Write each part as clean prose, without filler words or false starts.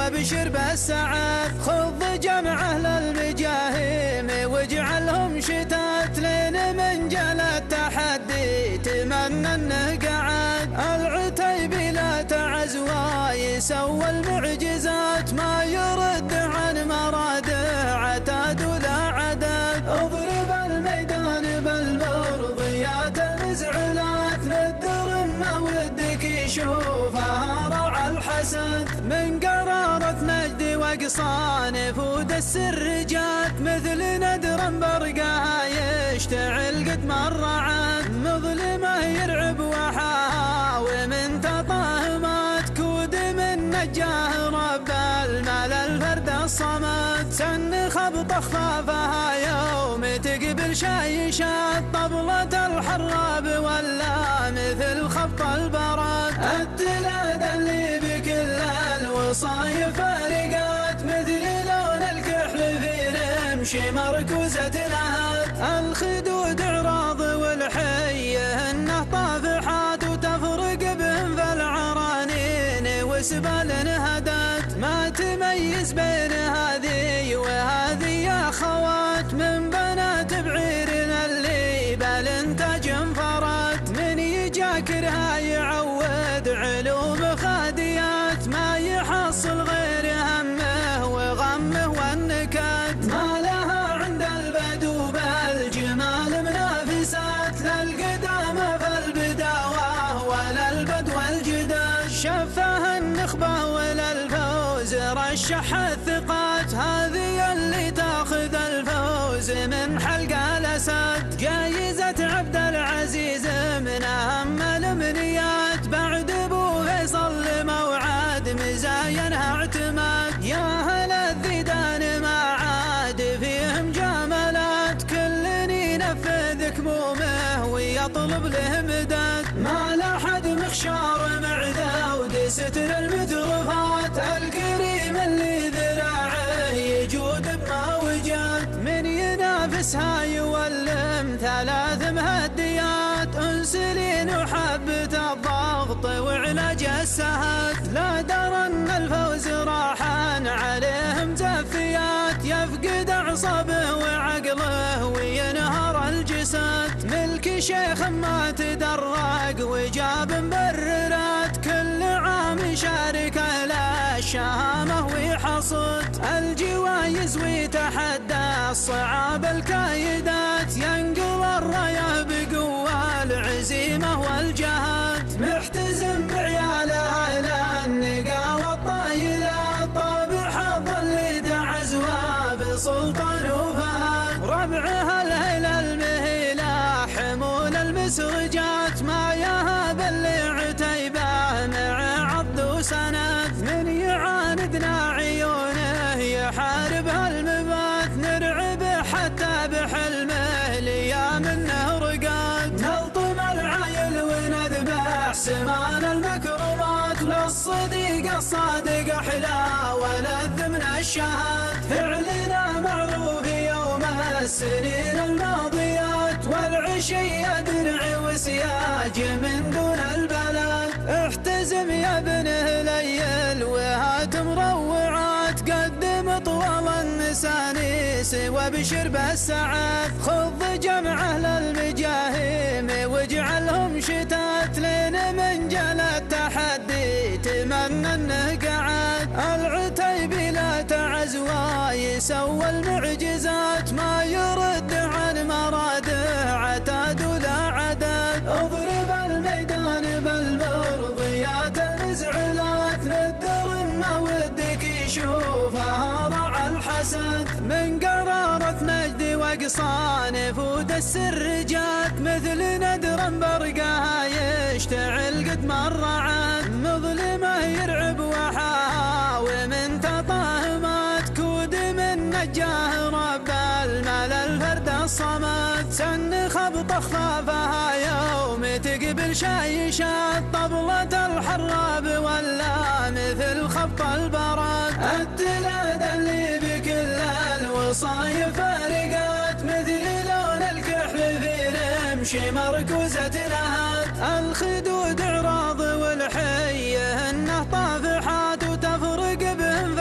وابشر بالسعد. خذ جمع أهل المجاهيم واجعلهم شتات لين من جل التحدي تمنى انه قعد. العتيب لا تعز ويسوى المعجزات ما يرد عن مراده عتاد ولا عدد. اضرب الميدان بالمرضيات المزعلات للدرم ما ودك يشوفها رعى الحسد. من قرارة مجد واقصان فود السرجات مثل ندر برقها يشتعل قد مر عاد. مظلمه يرعب وحاها ومن تطاهمات كود من نجاه رب المال الفرد الصمد. سن خبط اخفافها يوم تقبل شايشات طبلة الحراب ولا مثل خبط البرد. التلاد اللي بكل الوصايف فارقات مثل لون الكحل في رمش مركوزة نهد. الخدود عراض والحيه انه طافحات وتفرق بهم في العرانين وسبال هدت. ما تميز بين هذه وهذه يا خوات من بنات بعيرنا اللي بالانتاج انفرد. من يجاكرها يعود علوم خاديات ما يحصل غير همه وغمه والنكد. ما لها عند البدو بالجمال منافسات لا القدامى في البداوة ولا البدو الجداد. شفه النخبة ولا الفوز رشح الثقات هذه اللي تاخذ الفوز من حلق الاسد. جايزة عبد العزيز من اهم الامنيات بعد ابو فيصل موعد مزاينها اعتماد. يا هل الذيدان ما عاد فيهم جمالات كل ينفذ كمومه ويطلب له مداد. ما لحد مخشار معده ودستر المترفات الكريم اللي ذراعه يجود بما وجد. من ينافسها يولم ثلاث مهديات انسلين وحبة الضغط وعلاج السهد. لا درى ان الفوز راحان عليهم زفيات يفقد اعصابه وعقله وينهار الجسد. ملك شيخ ما تدرق وجاب مبررات كل عام يشارك له الشهامة ويحصد. الجوايز ويتحدى الصعاب الكايدات ينقل الراية بقوة العزيمة والجهاد. محتزم بعياله الى النقا والطايلات طابع حظ اللي دعزوها بسلطان وفهد. ربعها الهيلة المهيلة حمول المسرجات ما يهاب اللي عتيبه مع عض وسند. من يعاندنا عيونه يحارب هالمبات نرعبه حتى بحلمه ليا منه رقاد. نلطم العايل ونذبح سمان المكرمات للصديق الصادق احلى ولذ من الشهاد. فعلنا معروف يوم السنين الماضيات والعشية درع وسياج من دون البلد. احتزم يا ابن هليل وهات مروعات قدم طوال النسانيس وابشر بالسعد. خذ جمع اهل المجاهيم واجعلهم شتات لين من جل التحدي تمنى انه قعد. العتيب لا تعز ويسوى المعجزات ما يرد عن مراده عتاد ولا عدد. اضرب الميدان بالمرضيات المزعلات للدرم ما ودك يشوفها رعى الحسد. من قرارة مجد واقصان فود السرجات مثل ندر برقها يشتعل قد مر عاد. مظلمه يرعب وحاها ومن تطاهمات كود من نجاه رب المال الفرد الصمد. سن خبط اخفافها يوم تقبل شايشات طبلة الحراب ولا مثل خبط البرد. التلاد اللي بكل الوصايف فارقات مثل لون الكحل في رمش مركوزة نهد. الخدود عراض والحيه انه طافحات وتفرق بهم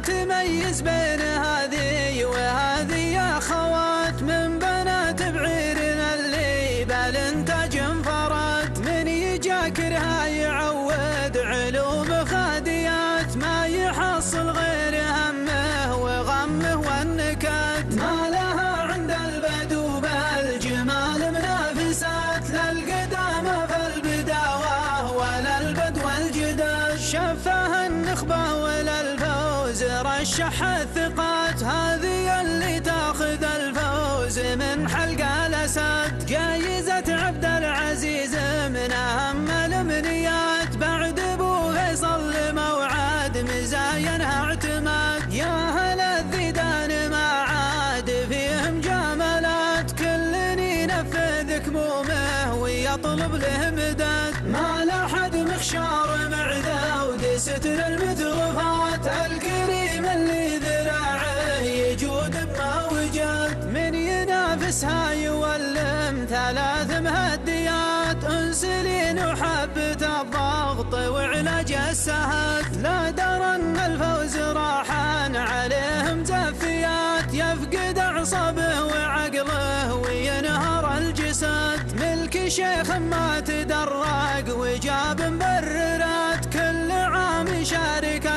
تميز بين هذه وهذه يا خوات، من بنات بعيرنا اللي بالانتاج انفرد، من يجاكرها يعود علوم خاديات، ما يحصل غير همه وغمه والنكد، ما لها عند البدو بالجمال منافسات، لا القدامى في البداوة ولا البدو الجداد، شفاه النخبة ولا الفوز رشح الثقات، هذه اللي تاخذ الفوز من حلق الأسد، جايزة عبد العزيز من أهم الأمنيات، بعد أبو فيصل موعد مزاينها اعتماد، يا هل الذيدان ما عاد فيهم جمالات، كل ينفذ كمومه ويطلب له مداد، ما لحد مخشار معده ودستر المترفات، الكريم اللي ذراعه يجود بما وجد، من ينافسها يولم ثلاث مهديات، انسلين وحبة الضغط وعلاج السهات، لا درى ان الفوز راحان عليهم زفيات، يفقد اعصابه وعقله وينهار الجسد، ملك شيخ ما تدرق وجاب مبررات، كل عام يشارك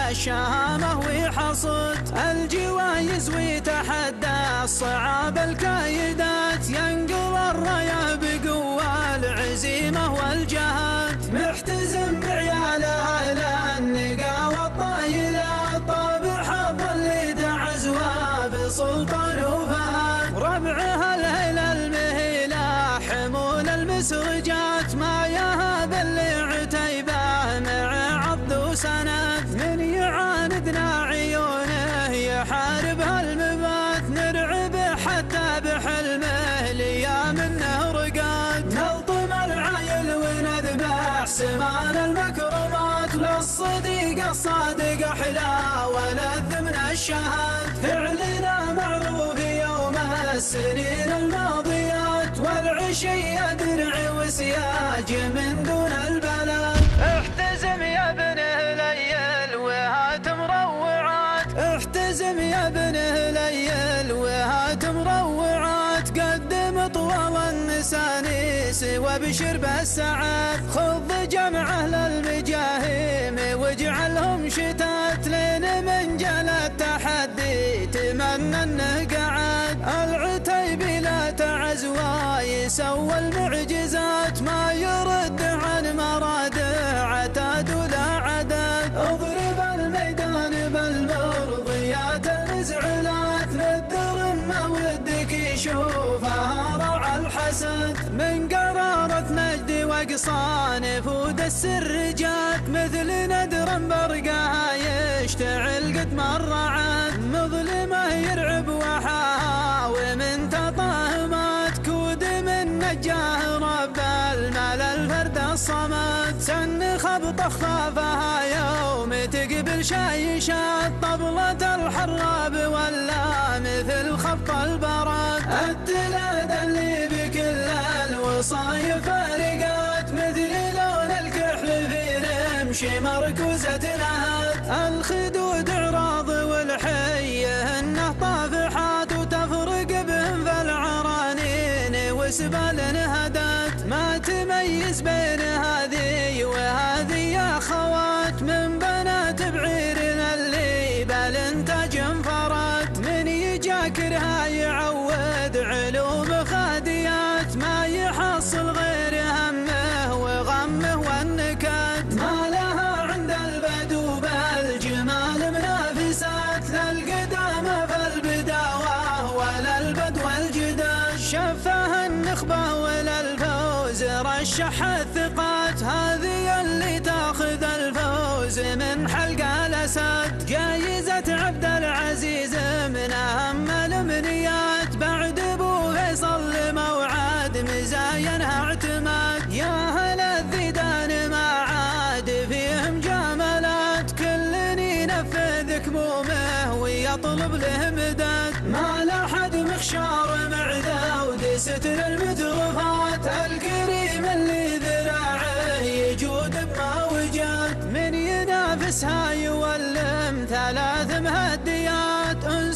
الشهامة ويحصد الجوايز ويتحدى الصعاب الكايدات، ينقل الراية بقوة العزيمة والجهاد، محتزم بعياله النقا والطايلات، طابع حظ اللي دعزوها بسلطان وفهد، ربعها الهيل المهيلة حمول المسرجات، ما يهاب اللي عتيبه مع عض وسند، من يعاندنا عيونه يحارب هالمبات، نرعبه حتى بحلمه ليا منه رقاد، نلطم العايل ونذبح سمان المكرمات، للصديق الصادق احلى ولذ من الشهاد، فعلنا معروف يوم السنين الماضيات، والعشية درع وسياج من دون البلد، احتزم يا ابن هليل وهات مروعات، احتزم يا ابن هليل وهات مروعات، قدم طوال النسانيس وابشر بالسعاد، خذ جمع اهل المجاهيم واجعلهم شتات، لين من جل التحدي تمنى انه قعد، العتيب لا تعز ويسوى المعجزات، ما يرد عن مراده عتاد ولا عدد، اضرب الميدان بالمرضيات المزعلات، للدرم ما ودك يشوفها رعى الحسد، من قرارة مجد واقصان فود السرجات، مثل ندر برقها يشتعل قد مر عاد، مظلمه يرعب وحاها ومن تطاهمات، كود من نجاه رب المال الفرد الصمد، سن خبط خافها يوم تقبل شايشات، طبلة الحراب ولا مثل خبط البراد، التلاد اللي بكل الوصايف فارقات، مثل لون الكحل في رمش مركوزة نهات، الخدود اعراض والحيه انه طافحات، وتفرق بهم في العرانين وسبال هدات، ما تميز بين هذه وهذه يا خوات، من بنات بعيرنا اللي بالانتاج انفرد، من يجاكرها يعود علوم خاديات، ما يحصل غير همه وغمه والنكد، ما لها عند البدو بالجمال منافسات، لا القدامى في البداوة ولا البدو الجداد، شفاه النخبة ولا الفوز رشح الثقات، هذه اللي تاخذ الفوز من حلق الأسد، جايزة عبد العزيز من أهم الأمنيات، بعد أبو فيصل موعد مزاينها اعتماد، يا هل الذيدان ما عاد فيهم جمالات، كل ينفذ كمومه ويطلب له مداد، ما لحد مخشار معده ودستر المترفات، الكريم اللي ذراعه يجود بما وجد، من ينافسها يولم ثلاث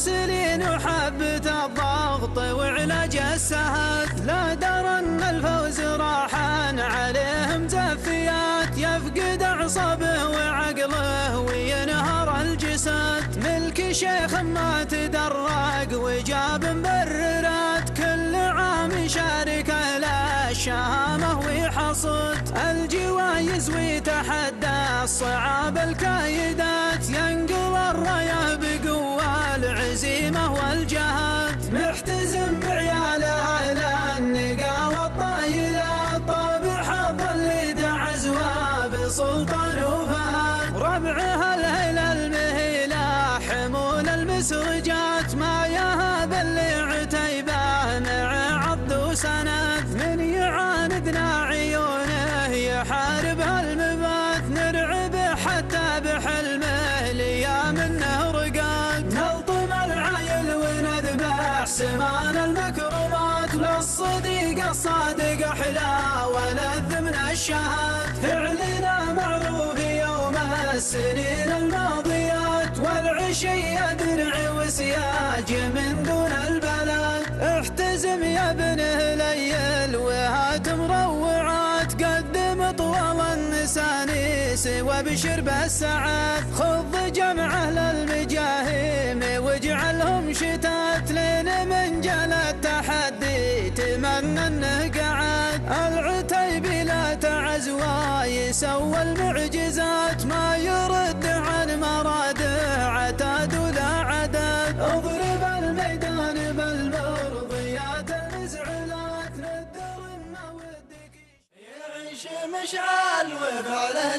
مرسلين وحبة الضغط وعلاج السهات، لا درى ان الفوز راحان عليهم زفيات، يفقد اعصابه وعقله وينهار الجسد، ملك شيخ ما تدرق وجاب مبررات، كل عام يشارك له الشهامة ويحصد الجوايز ويتحدى الصعاب الكايدات، ينقل الراية بقوة العزيمة والجهاد، محتزم بعياله الى النقا والطايلة، طابع حظ اللي دعز بسلطان وفهد، ربعها الهيل المهيلة حمول المسرجات، ما يهاب اللي عتيبه مع عض وسند، من يعاندنا عيونه يحاربها المبات، نرعبه حتى بحلمه ليا منه رقاد، نلطم العايل ونذبح سمان المكرمات، للصديق الصادق احلى ولذ من الشهاد، فعلنا معروف يوم السنين الماضيات، والعشية درع وسياج من دون البلد، احتزم يا ابنه ليل وهات مروعات، قدم طوال النسانيس وابشر بالسعاد، خذ جمعه للمجاهيم واجعلهم شتات، لين من جل التحدي تمنى انه قعد، العتيب لا تعز ويسوى المعجزات، ما يرد عن مراده عتاد ولا عدد، اضرب الميدان بالمرضيات المزعلات، ندر ما ودك يعيش مشعل وفعله